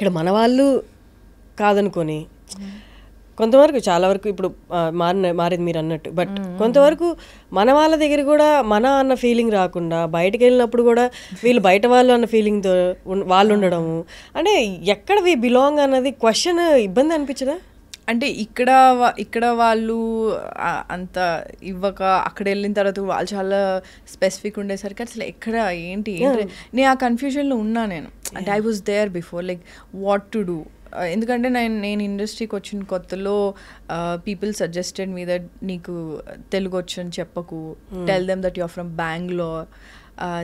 ఇక్కడ మన వాళ్ళు కాదనుకొని కొంతవరకు చాలా వరకు ఇప్పుడు మారేది మీరు అన్నట్టు, బట్ కొంతవరకు మన వాళ్ళ దగ్గర కూడా మన అన్న ఫీలింగ్ రాకుండా బయటకు వెళ్ళినప్పుడు కూడా వీళ్ళు బయట వాళ్ళు అన్న ఫీలింగ్తో వాళ్ళు ఉండడము, అంటే ఎక్కడ వి బిలాంగ్ అన్నది క్వశ్చన్ ఇబ్బంది అనిపించదా? అంటే ఇక్కడ వాళ్ళు అంత ఇవ్వక అక్కడ వెళ్ళిన తర్వాత వాళ్ళు చాలా స్పెసిఫిక్ ఉండేసరికి అసలు ఎక్కడ ఏంటి నేను ఆ కన్ఫ్యూజన్లో ఉన్నా నేను. అంటే I was there before like what to do. ఎందుకంటే నేను ఇండస్ట్రీకి వచ్చిన కొత్తలో పీపుల్ సజెస్టెడ్ మీ దట్ నీకు తెలుగు వచ్చని చెప్పకు, tell them that your from Bengaluru,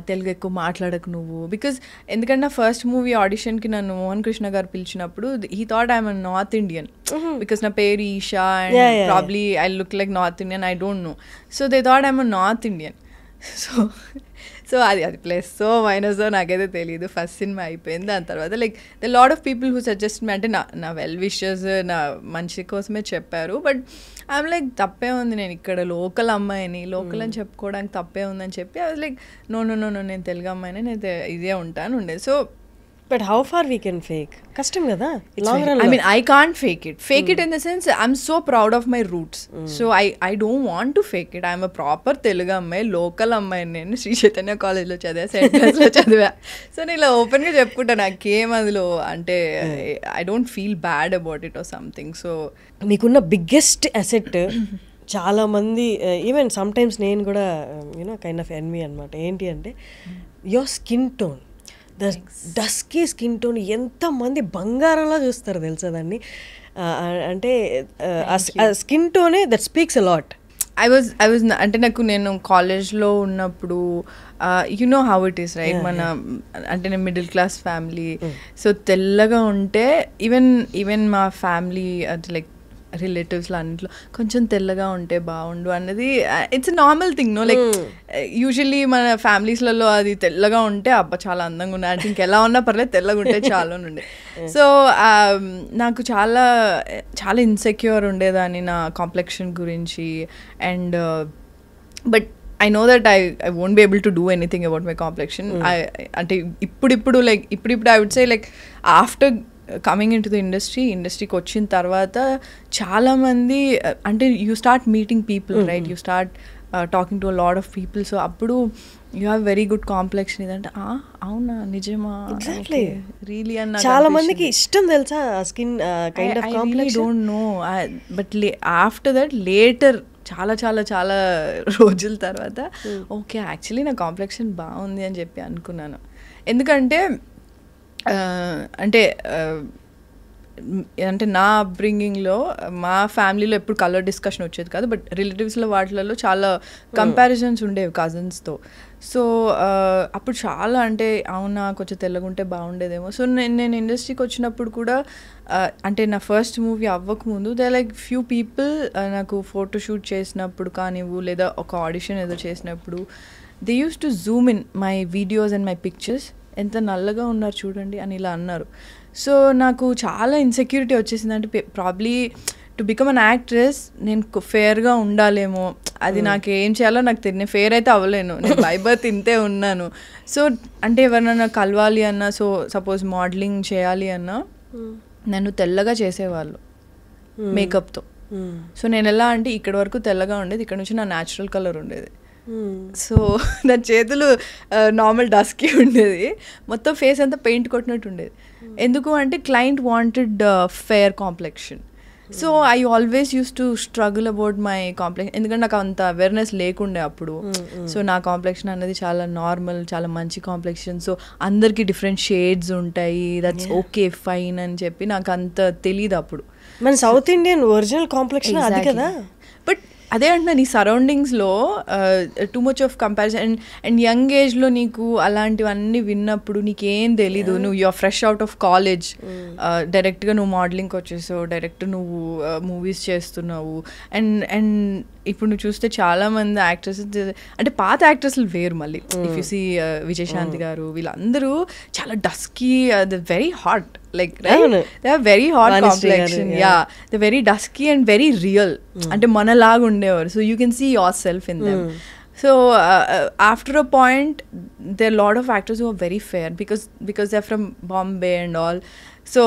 Telugu ఎక్కువ మాట్లాడకు నువ్వు. బికాజ్ ఎందుకంటే నా ఫస్ట్ మూవీ ఆడిషన్కి నన్ను మోహన్ కృష్ణ గారు పిలిచినప్పుడు he thought I'm North Indian because నా పేరు Esha and probably I look like North Indian, I don't know. So they thought I'm North Indian. So అది ప్లస్ సో మైనస్ నాకైతే తెలియదు. ఫస్ట్ సినిమా అయిపోయింది, దాని తర్వాత like the lot of people who suggest me, అంటే నా వెల్ విషర్స్ నా మంచి కోసమే చెప్పారు. బట్ ఐఎమ్ లైక్ తప్పే ఉంది, నేను ఇక్కడ లోకల్ అమ్మాయిని, లోకల్ అని చెప్పుకోవడానికి తప్పే ఉందని చెప్పి ఐ వాజ్ లైక్ నో నేను తెలుగు అమ్మాయిని, నేను ఇదే ఉంటాను ఉండేది. So but how far we can fake? కష్టం కదా long run. I mean I can't fake it in the sense I'm so proud of my roots. So I don't want to fake it. I'm a proper Telugu అమ్మాయి, local అమ్మాయి. నేను శ్రీ చైతన్య కాలేజ్లో చదివా, Saint క్లాస్లో చదివా. So నేను ఇలా ఓపెన్గా చెప్పుకుంటా, నాకేం అందులో అంటే I don't feel bad about it or something. So మీకున్న బిగ్గెస్ట్ అసెట్ చాలామంది ఈవెన్ సమ్టైమ్స్ నేను కూడా యూనో కైండ్ ఆఫ్ ఎన్వి అనమాట. ఏంటి అంటే your skin tone, dusky skin tone. ఎంతమంది బంగారంలా చూస్తారు తెలుసా దాన్ని. అంటే స్కిన్ టోనే that speaks a lot. I was అంటే నేను కాలేజ్లో ఉన్నప్పుడు you know how it is right, మన అంటే నేను మిడిల్ క్లాస్ ఫ్యామిలీ. సో తెల్లగా ఉంటే ఈవెన్ మా ఫ్యామిలీ అంటే లైక్ రిలేటివ్స్లో అన్నింటిలో కొంచెం తెల్లగా ఉంటే బాగుండు అన్నది it's normal thing no. Like usually మన ఫ్యామిలీస్లలో అది తెల్లగా ఉంటే అబ్బా చాలా అందంగా ఉన్నాయి అంటే ఇంకెలా ఉన్నా పర్లేదు తెల్లగా ఉంటే చాలా ఉండే. సో నాకు చాలా చాలా ఇన్సెక్యూర్ ఉండేదాన్ని నా కాంప్లెక్షన్ గురించి. And but I know that I won't be able to do anything about my complexion. అంటే ఇప్పుడు I would say like after coming into the ఇండస్ట్రీకి వచ్చిన తర్వాత చాలామంది అంటే you start meeting people right, you start talking to a lot of people. So అప్పుడు you have very good complexion. ఇదంటే అవునా నిజమా రియలీ అన్న చాలా మందికి ఇష్టం తెలుసా skin kind of complexion. Don't know but after that later చాలా చాలా చాలా రోజుల తర్వాత ఓకే యాక్చువల్లీ నా కాంప్లెక్షన్ బాగుంది అని చెప్పి అనుకున్నాను. ఎందుకంటే అంటే నా అప్బ్రింగింగ్లో మా ఫ్యామిలీలో ఎప్పుడు కలర్ డిస్కషన్ వచ్చేది కాదు, బట్ రిలేటివ్స్లో వాటిలలో చాలా కంపారిజన్స్ ఉండేవి కజిన్స్తో. సో అప్పుడు చాలా అంటే అవునా కొంచెం తెల్లగుంటే బాగుండేదేమో. సో నేను ఇండస్ట్రీకి వచ్చినప్పుడు కూడా అంటే నా ఫస్ట్ మూవీ అవ్వకముందు దే లైక్ ఫ్యూ పీపుల్ నాకు ఫోటోషూట్ చేసినప్పుడు కానివ్వు లేదా ఒక ఆడిషన్ ఏదో చేసినప్పుడు they use to zoom in my videos and my pictures, ఎంత నల్లగా ఉన్నారు చూడండి అని ఇలా అన్నారు. సో నాకు చాలా ఇన్సెక్యూరిటీ వచ్చేసింది. అంటే probably to become an actress నేను ఫేర్గా ఉండాలేమో, అది నాకు ఏం చేయాలో నాకు తెలియదు. ఫేర్ అయితే అవ్వలేను, నేను బై బర్త్ ఇంతే ఉన్నాను. సో అంటే ఎవరినైనా కలవాలి అన్నా, సో సపోజ్ మోడలింగ్ చేయాలి అన్నా నన్ను తెల్లగా చేసేవాళ్ళు మేకప్తో. సో నేను ఎలా అంటే ఇక్కడ వరకు తెల్లగా ఉండేది, ఇక్కడ నుంచి నా న్యాచురల్ కలర్ ఉండేది. సో నా చేతులు నార్మల్ డస్కీ ఉండేది, మొత్తం ఫేస్ అంతా పెయింట్ కొట్టినట్టు ఉండేది. ఎందుకు అంటే client wanted fair complexion. So I always use to struggle about my complexion, ఎందుకంటే నాకు అంత అవేర్నెస్ లేకుండే అప్పుడు. సో నా కాంప్లెక్షన్ అనేది చాలా నార్మల్, చాలా మంచి కాంప్లెక్షన్. సో అందరికి డిఫరెంట్ షేడ్స్ ఉంటాయి, దట్స్ ఓకే ఫైన్ అని చెప్పి నాకు అంత తెలియదు అప్పుడు. మన సౌత్ ఇండియన్ ఒరిజినల్ కాంప్లెక్షన్ అది కదా. బట్ అదే అంటున్నా, నీ సరౌండింగ్స్లో too much of comparison and young ఏజ్లో నీకు అలాంటివన్నీ విన్నప్పుడు నీకేం తెలీదు. నువ్వు you're fresh out of college, డైరెక్ట్గా నువ్వు మోడలింగ్కి వచ్చేసావు, డైరెక్ట్ నువ్వు మూవీస్ చేస్తున్నావు. అండ్ ఇప్పుడు నువ్వు చూస్తే చాలామంది యాక్టర్స్ అంటే పాత యాక్టర్స్లు వేరు. మళ్ళీ ఇఫ్ యూ సీ విజయశాంతి గారు వీళ్ళందరూ చాలా dusky, very hot, like right, they are very hot complexion, yeah, they're very dusky and very real, ante manalaga undevaru, so you can see yourself in them. So after a point there are a lot of actors who are very fair because they're from Bombay and all. So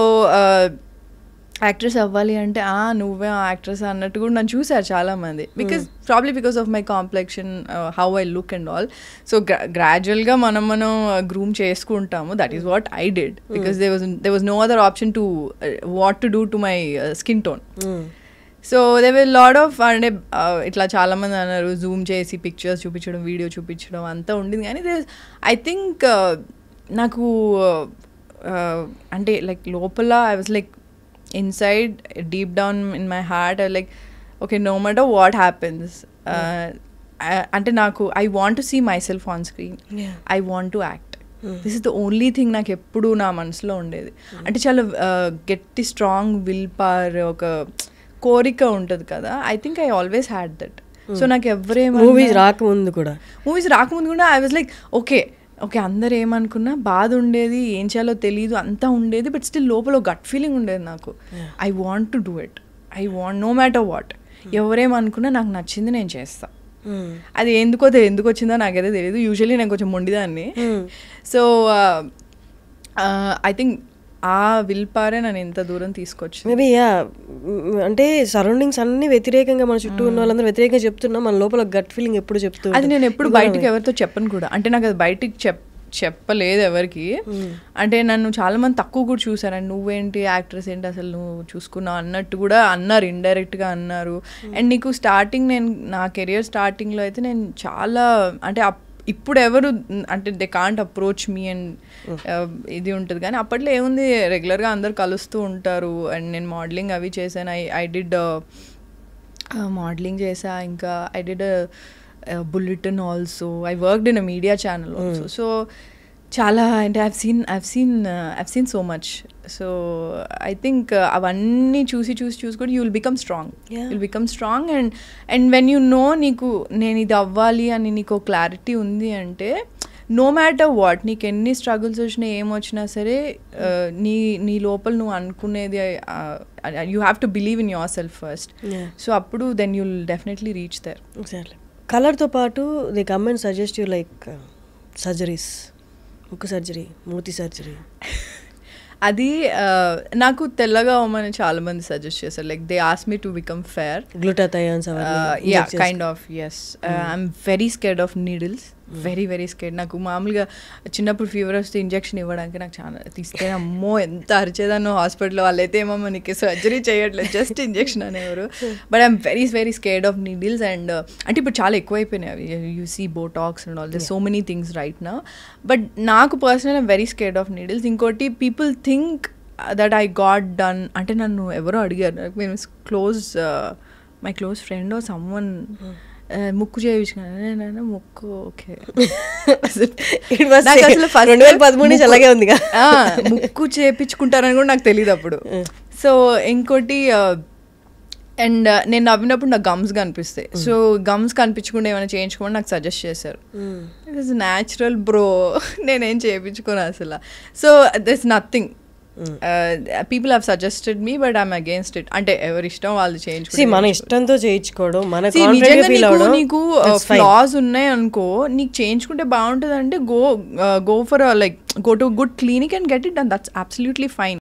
actress అవ్వాలి అంటే నువ్వే actress అన్నట్టు కూడా నన్ను చూసారు చాలామంది, probably because of my complexion, how I look and all. So గ్రాడ్యువల్గా మనం గ్రూమ్ చేసుకుంటాము. That is what I did because there was no other option to what to do to my skin tone. So there will lot of అంటే ఇట్లా చాలామంది అన్నారు Zoom చేసి pictures చూపించడం, video చూపించడం అంతా ఉండింది. కానీ ఐ థింక్ నాకు అంటే లైక్ లోపల I was like inside, deep down in my heart, I like, okay, no matter what happens, ante naku I want to see myself on screen. I want to act. This is the only thing నాకు ఎప్పుడు నా మనసులో ఉండేది. అంటే చాలా గట్టి strong will power, ఒక కోరిక ఉంటుంది కదా. I think I always had that. So నాకు ఎవరేమో మూవీస్ రాకముందు కూడా ఐ వాజ్ లైక్ ఓకే అందరు ఏమనుకున్నా బాధ ఉండేది, ఏం చేయాలో తెలీదు, అంతా ఉండేది. బట్ స్టిల్ లోపల గట్ ఫీలింగ్ ఉండేది నాకు. I want to do it. I want no matter what. ఎవరేమనుకున్నా నాకు నచ్చింది నేను చేస్తా. అది ఎందుకు వచ్చిందో నాకైతే తెలియదు. యూజువల్లీ నేను కొంచెం మొండిదాన్ని. సో ఐ థింక్ ఆ విల్ పవరే నన్ను ఎంత దూరం తీసుకొచ్చి. మేబీ అంటే సరౌండింగ్స్ అన్ని వ్యతిరేకంగా మన చుట్టూ ఉన్న వాళ్ళందరూ వ్యతిరేకంగా చెప్తున్నా, మన లోపల గట్ ఫీలింగ్ ఎప్పుడు చెప్తూ. అది నేను ఎప్పుడు బయటకు ఎవరితో చెప్పను కూడా. అంటే నాకు అది బయటికి చెప్పలేదు ఎవరికి. అంటే నన్ను చాలా మంది తక్కువ కూడా చూసారు. నువ్వేంటి యాక్ట్రెస్ ఏంటి అసలు నువ్వు చూసుకున్నావు అన్నట్టు కూడా అన్నారు, ఇండైరెక్ట్గా అన్నారు. అండ్ నీకు స్టార్టింగ్ నా కెరియర్ స్టార్టింగ్లో అయితే నేను చాలా అంటే ఇప్పుడు ఎవరు అంటే they can't approach me and ఇది ఉంటుంది. కానీ అప్పట్లో ఏముంది, రెగ్యులర్గా అందరు కలుస్తూ ఉంటారు. అండ్ నేను మోడలింగ్ అవి చేశాను. ఐ డిడ్ మోడలింగ్ చేసా. ఇంకా I did bulletin also. I worked in a media channel also. So చాలా అంటే I've seen so much. So I think అవన్నీ చూసి కూడా you will become strong. And when you know నీకు నేను ఇది అవ్వాలి అని నీకు క్లారిటీ ఉంది అంటే నో మ్యాటర్ వాట్, నీకు ఎన్ని స్ట్రగుల్స్ వచ్చినా ఏమొచ్చినా సరే నీ లోపల నువ్వు అనుకునేది you have to believe in yourself first. So అప్పుడు then you will definitely reach there. కలర్తో పాటు the come and suggest you like surgeries, ముక్కు సర్జరీ, మూతి సర్జరీ. అది నాకు తెల్లగా అవ్వమని చాలా మంది సజెస్ట్ చేశారు. Like they ask me to become fair. Glutathiones kind of ఎస్. I'm very scared of needles, very scared. నాకు మామూలుగా చిన్నప్పుడు ఫీవర్ వస్తే ఇంజెక్షన్ ఇవ్వడానికి నాకు చాలా తీస్తే అమ్మో ఎంత అరిచేదాన్నో హాస్పిటల్లో. వాళ్ళైతే ఏమో నీకు సర్జరీ చేయట్లేదు, జస్ట్ ఇంజెక్షన్ అనేవారు. But I'm very scared of needles. And అంటే ఇప్పుడు చాలా ఎక్కువైపోయినాయి అవి. You see botox and all this so many things right now. But నాకు personal I'm very scared of needles. ఇంకోటి people think that I got done అంటే నన్ను ఎవరో అడిగారు, మేము my close friend or someone ముక్కు చేయించుకున్నాను. ముక్కు ఓకే అసలు 2013 అలాగే ఉంది. ముక్కు చేయించుకుంటారని కూడా నాకు తెలియదు అప్పుడు. సో ఇంకోటి అండ్ నేను నవ్వినప్పుడు నాకు గమ్స్ కనిపిస్తాయి. సో గమ్స్ కనిపించకుండా ఏమైనా చేయించుకోమని నాకు సజెస్ట్ చేశారు. ఇట్ ఈస్ న్యాచురల్ బ్రో, నేనేం చేయించుకోను అసలు. So this nothing. People have suggested me but I'm against it. అంటే ఎవరి ఇష్టం వాళ్ళు చేయించుకో, మన ఇష్టంతో చేయించుకోవడం. నీకు ఫ్లాస్ ఉన్నాయి అనుకో, నీకు చేయించుకుంటే బాగుంటుంది అంటే go for like go to good clinic and get it done. That's absolutely fine.